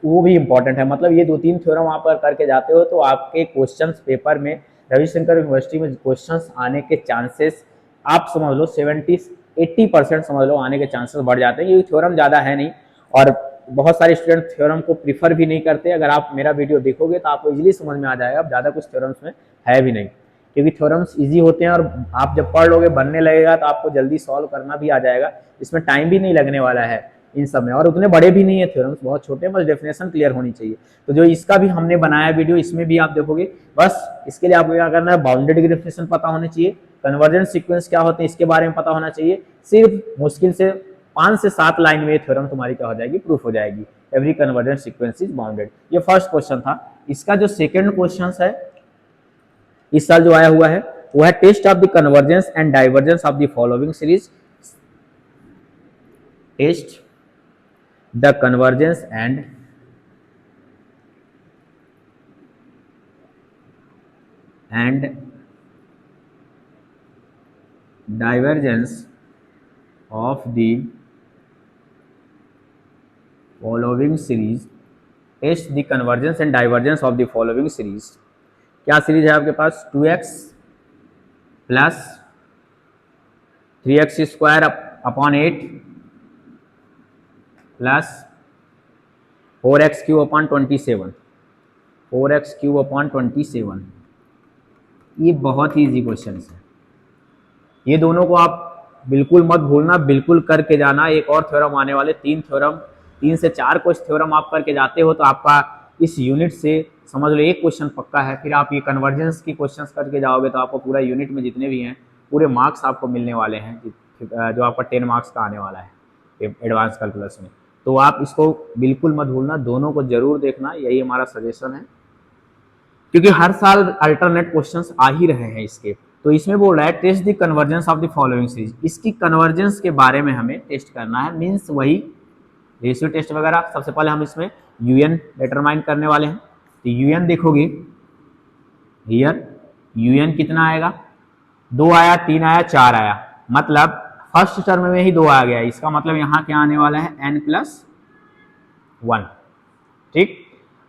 वो भी इंपॉर्टेंट है। मतलब ये 2-3 थ्योरम आप करके जाते हो तो आपके क्वेश्चंस पेपर में रविशंकर यूनिवर्सिटी में क्वेश्चंस आने के चांसेस आप समझ लो 70-80% समझ लो आने के चांसेस बढ़ जाते हैं। ये थ्योरम ज्यादा है नहीं और बहुत सारे स्टूडेंट थ्योरम को प्रीफर भी नहीं करते। अगर आप मेरा वीडियो देखोगे तो आपको इजीली समझ में आ जाएगा, अब ज्यादा कुछ थ्योरम्स में है भी नहीं क्योंकि थ्योरम्स इजी होते हैं और आप जब पढ़ लोगे बनने लगेगा तो आपको जल्दी सॉल्व करना भी आ जाएगा। इसमें टाइम भी नहीं लगने वाला है इन सब में, और उतने बड़े भी नहीं है थ्योरम्स, बहुत छोटे, बस डेफिनेशन क्लियर होनी चाहिए। तो जो इसका भी हमने बनाया वीडियो, इसमें भी आप देखोगे, बस इसके लिए आपको क्या करना है, बाउंडेड की डेफिनेशन पता होनी चाहिए, कन्वर्जेंट सीक्वेंस क्या होते हैं इसके बारे में पता होना चाहिए। सिर्फ मुश्किल से 5 से 7 लाइन में थ्योरम तुम्हारी क्या हो जाएगी, प्रूफ हो जाएगी। Every convergent sequence is bounded, ये फर्स्ट क्वेश्चन था। इसका जो सेकंड क्वेश्चन है इस साल जो आया हुआ है वो है test of the convergence and divergence of the following series. Test the convergence and divergence of the following series. Test the convergence and divergence of the following series. क्या सीरीज है आपके पास, 2x plus 3x square upon 8 plus 4x cube upon 27, 4x cube upon 27। ये बहुत ही easy question है, ये दोनों को आप बिल्कुल मत भूलना, बिल्कुल करके जाना। एक और थ्योरम आने वाले, 3 से 4 कुछ थ्योरम आप करके जाते हो तो आपका इस यूनिट से समझ लो एक क्वेश्चन पक्का है। फिर आप ये कन्वर्जेंस की क्वेश्चंस करके जाओगे तो आपको पूरा यूनिट में जितने भी हैं पूरे मार्क्स आपको मिलने वाले हैं, जो आपका 10 मार्क्स का आने वाला है एडवांस कैलकुलस में। तो आप इसको बिल्कुल मत भूलना, दोनों को जरूर देखना, यही हमारा सजेशन है क्योंकि हर साल अल्टरनेट क्वेश्चंस आ ही रहे हैं इसके। तो इसमें बोल रहा है test the convergence of the following series, इसकी कन्वर्जेंस के बारे में हमें टेस्ट करना है, मीन्स वही रेशियो टेस्ट वगैरह। सबसे पहले हम इसमें यूएन डिटरमाइन करने वाले हैं। तो यूएन देखोगे हियर यूएन कितना आएगा, 2 आया, 3 आया, 4 आया, मतलब फर्स्ट टर्म में ही 2 आ गया। इसका मतलब यहाँ क्या आने वाला है n+1, ठीक।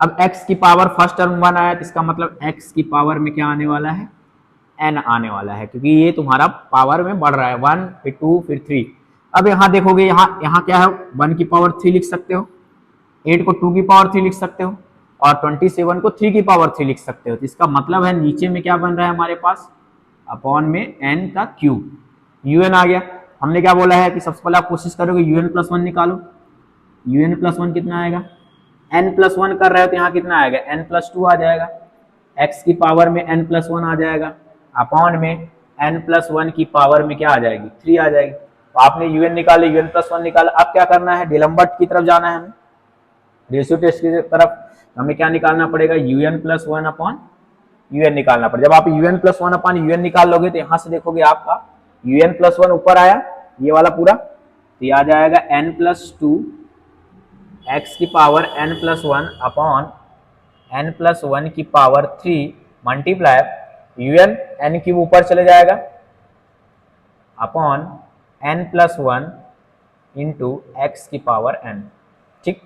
अब x की पावर फर्स्ट टर्म 1 आया तो इसका मतलब x की पावर में क्या आने वाला है, n आने वाला है, क्योंकि ये तुम्हारा पावर में बढ़ रहा है, 1 फिर 2 फिर 3। अब यहाँ देखोगे यहाँ क्या है, 1 की पावर 3 लिख सकते हो, 8 को 2 की पावर 3 लिख सकते हो और 27 को 3 की पावर 3 लिख सकते हो। तो इसका मतलब है नीचे में क्या बन रहा है हमारे पास, अपॉन में n का क्यूब, un आ गया। हमने क्या बोला है कि सबसे पहले आप कोशिश करोगे un+1 निकालो। un+1 कितना आएगा, n+1 कर रहे हो तो यहाँ कितना आएगा, n+2 आ जाएगा, x की पावर में n+1 आ जाएगा, अपॉन में n+1 की पावर में क्या आ जाएगी, 3 आ जाएगी। तो आपने un निकाले, un+1 निकाला। अब क्या करना है, डिलम्बर्ट की तरफ जाना है हमें, रेशियो टेस्ट की तरफ। हमें क्या निकालना पड़ेगा, un+1 अपॉन un निकालना पड़ेगा। जब आप un+1 अपॉन un निकाल लोगे तो यहां से देखोगे आपका un+1 ऊपर आया, ये वाला पूरा, तो ये आ जाएगा n+2 x की पावर n+1 अपॉन n+1 की पावर 3 मल्टीप्लाई n क्यूब ऊपर चले जाएगा अपॉन n+1 इंटू एक्स की पावर n। ठीक,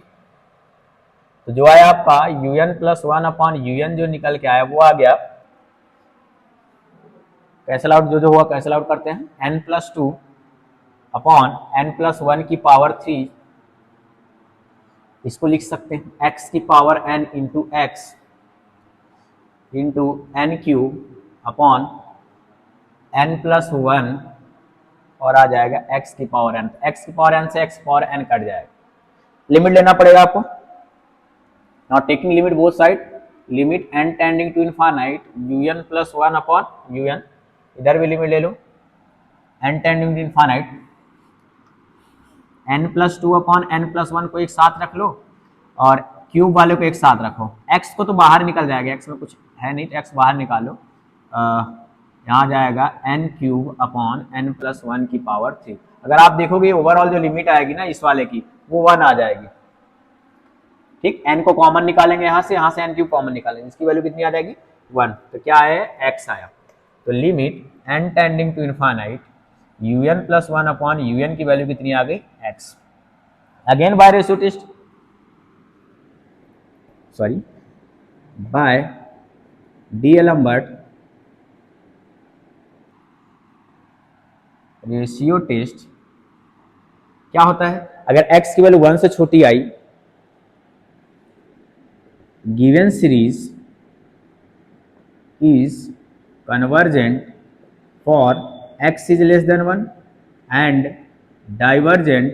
तो जो आया आपका un+1 अपॉन un जो निकल के आया वो आ गया, कैंसल आउट, जो हुआ कैंसल आउट करते हैं, n+2 अपॉन n+1 की पावर 3, इसको लिख सकते हैं x की power n into x into n cube upon n+1 और आ जाएगा x की पावर n। x की पावर n से x पावर n कट जाएगा। लिमिट लेना पड़ेगा आपको। Now taking limit both side, limit n tending to infinite un+1 upon un, इधर भी लिमिट ले लो n tending to infinite, n+2 upon n+1 को एक साथ रख लो और क्यूब वाले को एक साथ रखो। x को तो बाहर निकल जाएगा, x में कुछ है नहीं तो x बाहर निकालो, यहाँ जाएगा n क्यूब अपॉन n+1 की पावर 3। अगर आप देखोगे ओवरऑल जो लिमिट आएगी ना इस वाले की वो 1 आ जाएगी। ठीक, n को कॉमन निकालेंगे, यहाँ से n क्यूब कॉमन निकालेंगे, इसकी वैल्यू कितनी आ जाएगी, 1। तो क्या है, x आया। तो limit n tending to infinite un+1 upon un की वैल्यू कितनी आ गई, x। Again by ratio test, sorry by D'Alembert ratio test क्या होता है, अगर x की वैल्यू 1 से छोटी आई, given series is convergent for x is less than 1 and divergent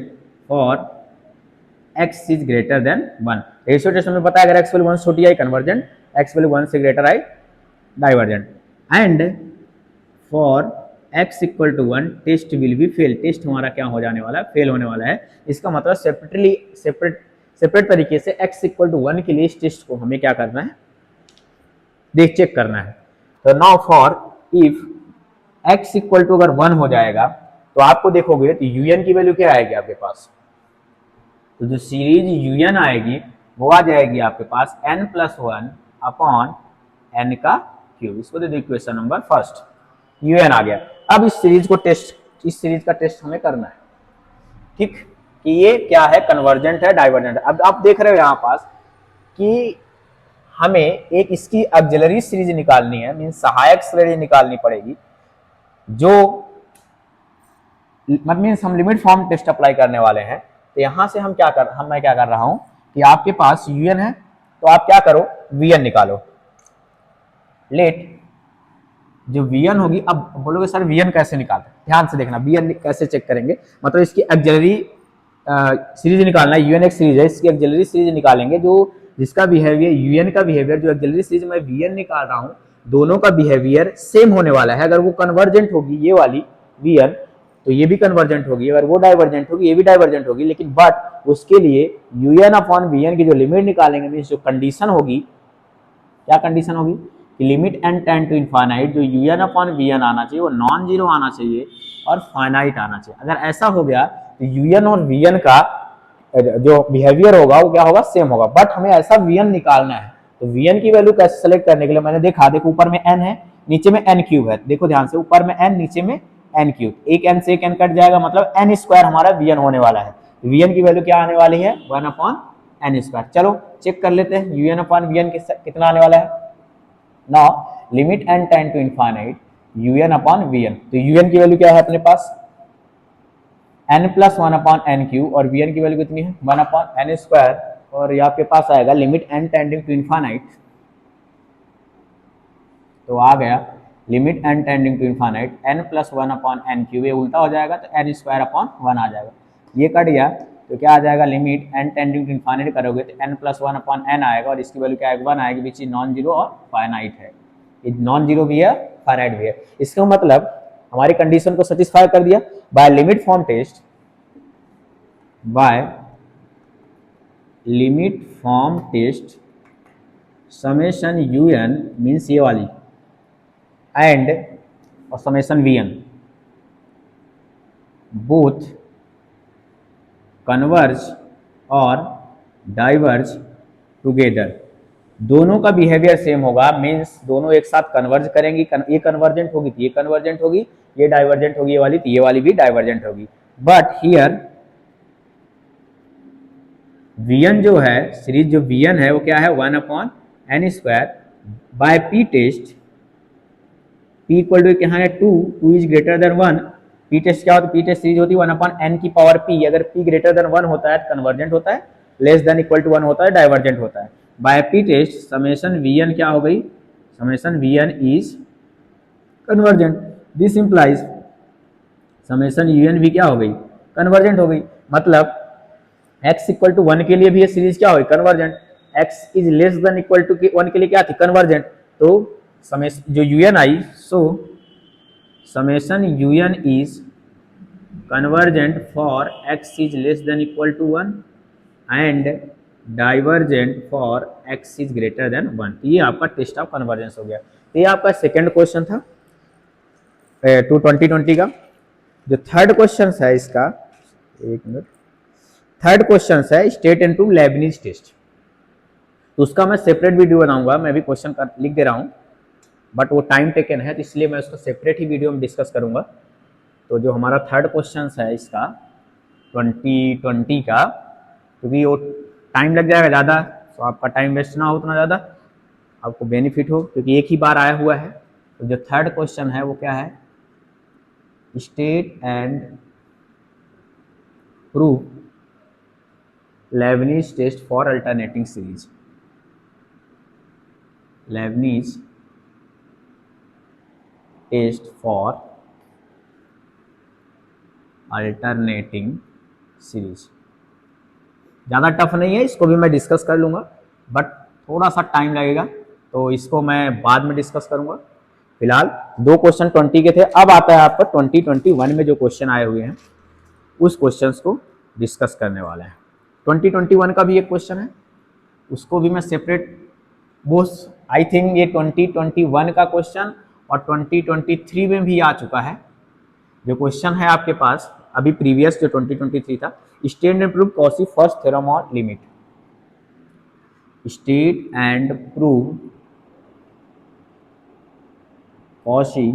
for x is greater than 1। Ratio test में पता है अगर x वैल्यू 1 से छोटी आई कन्वर्जेंट, x वैल्यू 1 से ग्रेटर आई divergent, and for x equal to 1 test will be fail. टेस्ट हमारा क्या हो जाने वाला है, फेल होने वाला है। इसका मतलब सेपरेट तरीके से x इक्वल टू 1 के लिए इस टेस्ट को हमें क्या करना है, चेक करना है। तो now for if x equal to अगर 1 हो जाएगा तो आपको देखोगे तो un की वैल्यू क्या आएगी आपके पास, तो जो सीरीज un आएगी वो आ जाएगी आपके पास n+1 अपॉन n का क्यूब। इसको दे दो इक्वेशन नंबर फर्स्ट, un आ गया। अब इस सीरीज का टेस्ट हमें करना है, ठीक, कि ये क्या है, कन्वर्जेंट है डाइवर्जेंट है। अब आप देख रहे हो यहाँ पास कि हमें एक इसकी ऑक्सिलरी सीरीज निकालनी है, मीन सहायक सीरीज निकालनी पड़ेगी, जो मीन हम लिमिट फॉर्म टेस्ट अप्लाई करने वाले हैं। तो यहां से मैं क्या कर रहा हूं कि आपके पास un है तो आप क्या करो, vn निकालो। लेट जो vn होगी, अब बोलोगे सर vn कैसे निकालते हैं, ध्यान से देखना vn कैसे चेक करेंगे, मतलब इसकी ऑक्सिलरी सीरीज निकालना है। un एक सीरीज है, इसकी ऑक्सिलरी सीरीज निकालेंगे, जो जिसका बिहेवियर un का बिहेवियर, जो ऑक्सिलरी सीरीज में vn निकाल रहा हूं, दोनों का बिहेवियर सेम होने वाला है। अगर वो कन्वर्जेंट होगी ये वाली vn तो ये भी कन्वर्जेंट होगी, अगर वो डाइवर्जेंट होगी ये भी डाइवर्जेंट होगी। लेकिन बट उसके लिए un अपॉन vn की जो लिमिट निकालेंगे, मीन जो कंडीशन होगी, क्या कंडीशन होगी कि limit n tend to infinite, जो un अपॉन vn आना चाहिए वो नॉन जीरो आना चाहिए और फाइनाइट आना चाहिए। अगर ऐसा हो गया तो un और vn का जो बिहेवियर होगा वो क्या होगा, सेम होगा। बट हमें ऐसा vn निकालना है, तो vn की वैल्यू कैसे सेलेक्ट करने के लिए मैंने देखो ऊपर में n है, नीचे में n क्यूब है। देखो ध्यान से, ऊपर में n नीचे में n क्यूब, एक n से एक n कट जाएगा, मतलब n स्क्वायर हमारा vn होने वाला है। vn की वैल्यू क्या आने वाली है, 1 अपॉन n स्क्वायर। चलो चेक कर लेते हैं un अपॉन vn कितना आने वाला है। Now limit n tend to infinite un upon vn, तो un की वैल्यू क्या है अपने पास, n+1 अपॉन n क्यूब, और vn की वैल्यू कितनी है, 1 अपॉन n स्क्वायर और ये आपके पास आएगा limit n tending to infinite, तो आ गया limit n tending to infinite n plus one upon n cube, ये उल्टा हो जाएगा तो n स्क्वायर अपॉन वन आ जाएगा, ये कट गया तो क्या आ जाएगा limit n tending to infinite करोगे तो n plus one upon n आएगा और इसकी वैल्यू क्या आएगी, वन आएगी, विच इज नॉन जीरो और फाइनाइट है, ये नॉन जीरो भी है फाइनाइट भी है। इसका मतलब हमारी कंडीशन को सेटिस्फाई कर दिया। By limit form test, by limit form test summation u n means ये वाली एंड और summation v n both converge और डाइवर्ज टुगेदर, दोनों का बिहेवियर सेम होगा, मीन्स दोनों एक साथ कन्वर्ज करेंगी, ये कन्वर्जेंट होगी तो ये कन्वर्जेंट होगी, ये डाइवर्जेंट होगी ये वाली तो ये वाली भी डाइवर्जेंट होगी। बट हियर Vn जो है सीरीज जो Vn है वो क्या है, one upon n square by p test, p equal to क्या है two is greater than one, p test क्या होता है, पी टेस्ट सीरीज होती है वन अपॉन एन की पावर p, अगर p ग्रेटर देन वन होता है कन्वर्जेंट होता है, less than equal to one होता है डाइवर्जेंट होता है। By p test summation Vn क्या हो गई, summation Vn is convergent, this implies summation UN भी क्या हो गई, कन्वर्जेंट हो गई, मतलब x इक्वल टू वन के लिए भी ये सीरीज क्या होगी, convergent, x is less than equal to one के लिए क्या थी, कन्वर्जेंट, तो समेशन जो यूएन आई, so summation u n is convergent for x is less than equal to one and divergent for x is greater than one. ये आपका test of convergence हो गया। तो ये आपका सेकेंड क्वेश्चन था 2020 का। जो थर्ड क्वेश्चन है इसका, एक मिनट, थर्ड क्वेश्चन है स्टेट इनटू लेबनीज टेस्ट, तो उसका मैं सेपरेट वीडियो बनाऊंगा, मैं भी क्वेश्चन लिख दे रहा हूं बट वो टाइम टेकन है तो इसलिए मैं उसको सेपरेट ही वीडियो में डिस्कस करूंगा। तो जो हमारा थर्ड क्वेश्चन है इसका 2020 का, क्योंकि वो टाइम लग जाएगा ज़्यादा, तो आपका टाइम वेस्ट ना हो उतना ज़्यादा, आपको बेनिफिट हो, क्योंकि एक ही बार आया हुआ है। तो जो थर्ड क्वेश्चन है वो क्या है, state and prove Leibniz test for alternating series, Leibniz test for alternating series. ज़्यादा टफ नहीं है, इसको भी मैं डिस्कस कर लूँगा बट थोड़ा सा टाइम लगेगा, तो इसको मैं बाद में डिस्कस करूँगा। फिलहाल दो क्वेश्चन 20 के थे, अब आता है आपका 2021 में जो क्वेश्चन आए हुए हैं उस क्वेश्चंस को डिस्कस करने वाले हैं। 2021 का भी एक क्वेश्चन है, उसको भी मैं सेपरेट, वो आई थिंक ये 2021 का क्वेश्चन और 2023 में भी आ चुका है। जो क्वेश्चन है आपके पास अभी प्रीवियस जो 2023 था, state and prove Cauchy first theorem और limit, state and prove Cauchy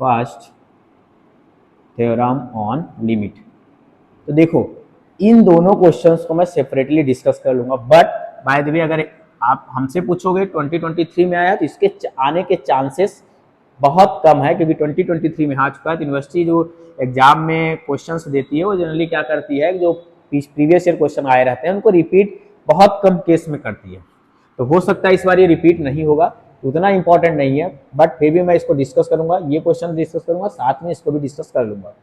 first theorem on limit. तो देखो इन दोनों क्वेश्चंस को मैं सेपरेटली डिस्कस कर लूंगा, बट बाय द वे अगर आप हमसे पूछोगे 2023 में आया तो इसके आने के चांसेस बहुत कम है, क्योंकि 2023 में आ चुका है। तो यूनिवर्सिटी जो एग्जाम में क्वेश्चंस देती है वो जनरली क्या करती है, जो प्रीवियस ईयर क्वेश्चन आए रहते हैं उनको रिपीट बहुत कम केस में करती है। तो हो सकता है इस बार ये रिपीट नहीं होगा, उतना इंपॉर्टेंट नहीं है, बट फिर भी मैं इसको डिस्कस करूंगा, ये क्वेश्चन डिस्कस करूंगा, साथ में इसको भी डिस्कस कर लूंगा,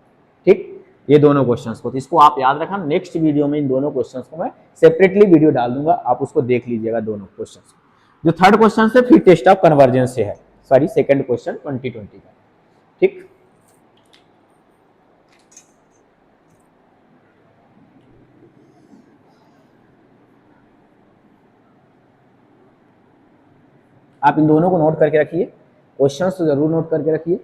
ठीक, ये दोनों क्वेश्चंस को। तो इसको आप याद रखना, नेक्स्ट वीडियो में इन दोनों क्वेश्चंस को मैं सेपरेटली वीडियो डाल दूंगा, आप उसको देख लीजिएगा दोनों क्वेश्चंस। जो थर्ड क्वेश्चन है फिर टेस्ट ऑफ कन्वर्जेंस से है, सॉरी सेकंड क्वेश्चन 2020 का, ठीक। आप इन दोनों को नोट करके रखिए, क्वेश्चंस तो जरूर नोट करके रखिए।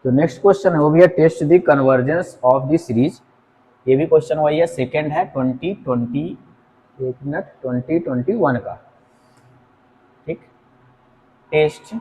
तो नेक्स्ट क्वेश्चन है वो भी है test the convergence of the series, ये भी क्वेश्चन वही है, सेकंड है 2021 का। टेस्ट